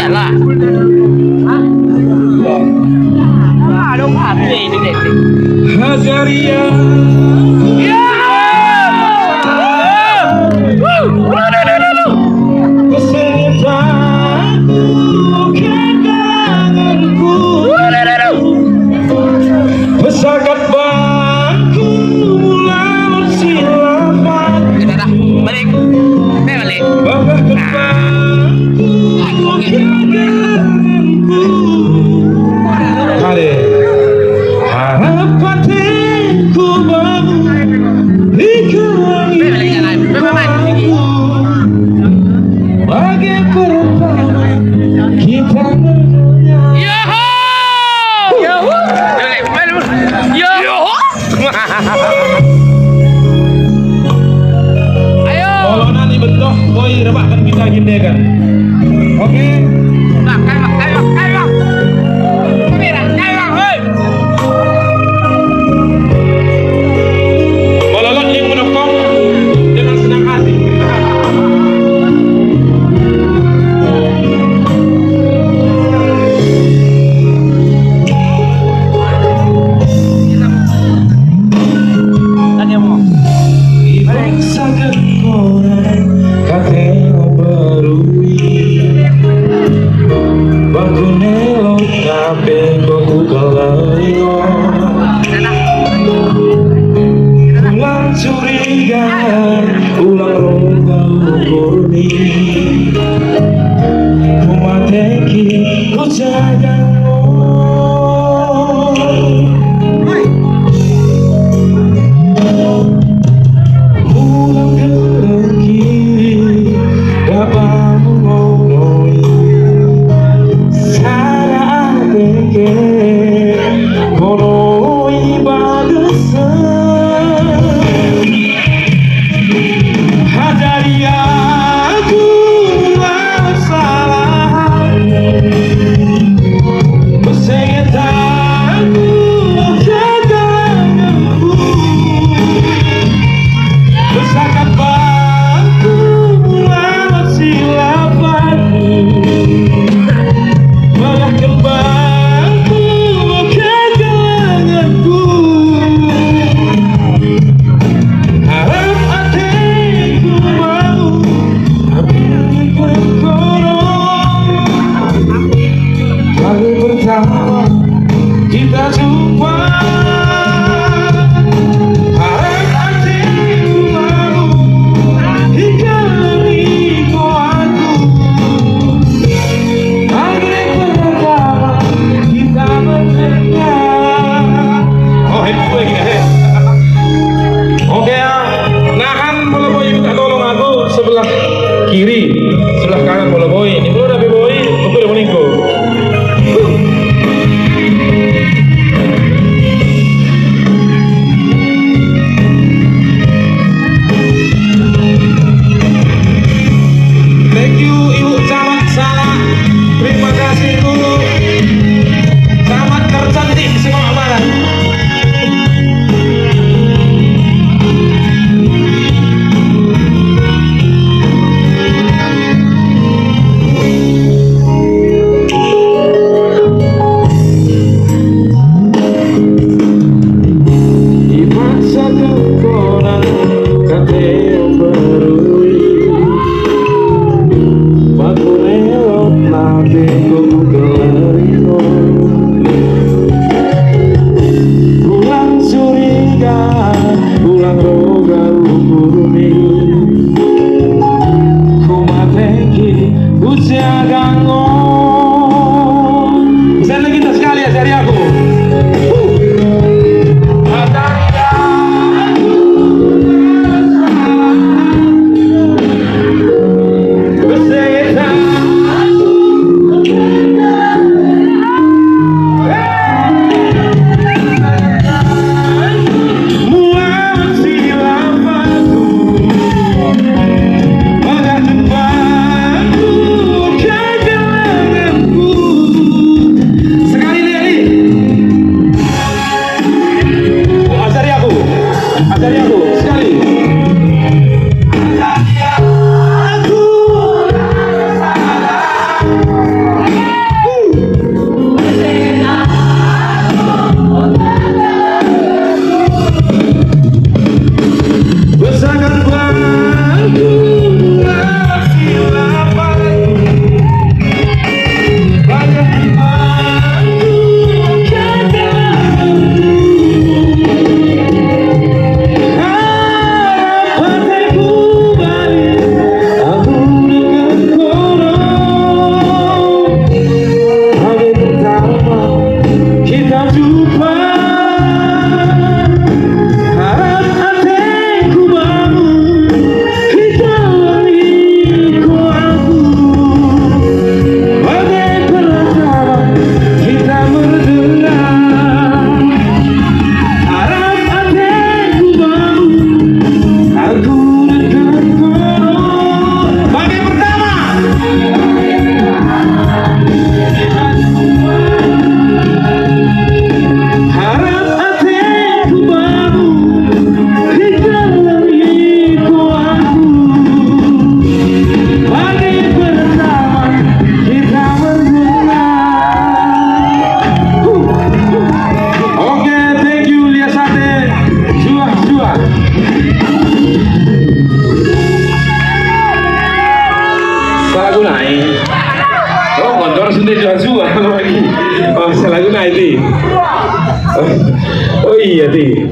iyalah. Ada apa ini deh? Hazaria. Ya. Pesakat bangku laut silapan. Kita dah balik. Balik. Bangga bangku kaganganku. Kali harap hatiku bangun di kelangitan bagai pertama kita bernyanyi. Yoho! Yoho! Yoho! Ayo. Kalau nanti bentuk, boy rebakkan kita gindekan. Oke? Bang, ayo. Kamera, ayo, hei. Mololot yang menokong dengan senang hati. Tanya mau. Ibangsakan orang katanya berui Baku nelok kape baku kalayo Ulang curiga, ulang roga ukurni Kumateki ku jaga ulang kelengki dapat mengonoi Sara teke konoi bagesan Hadari aku salah gunai. Oh, motor sudah jual lagi. Oh, salah gunai ti. Oh iya ti.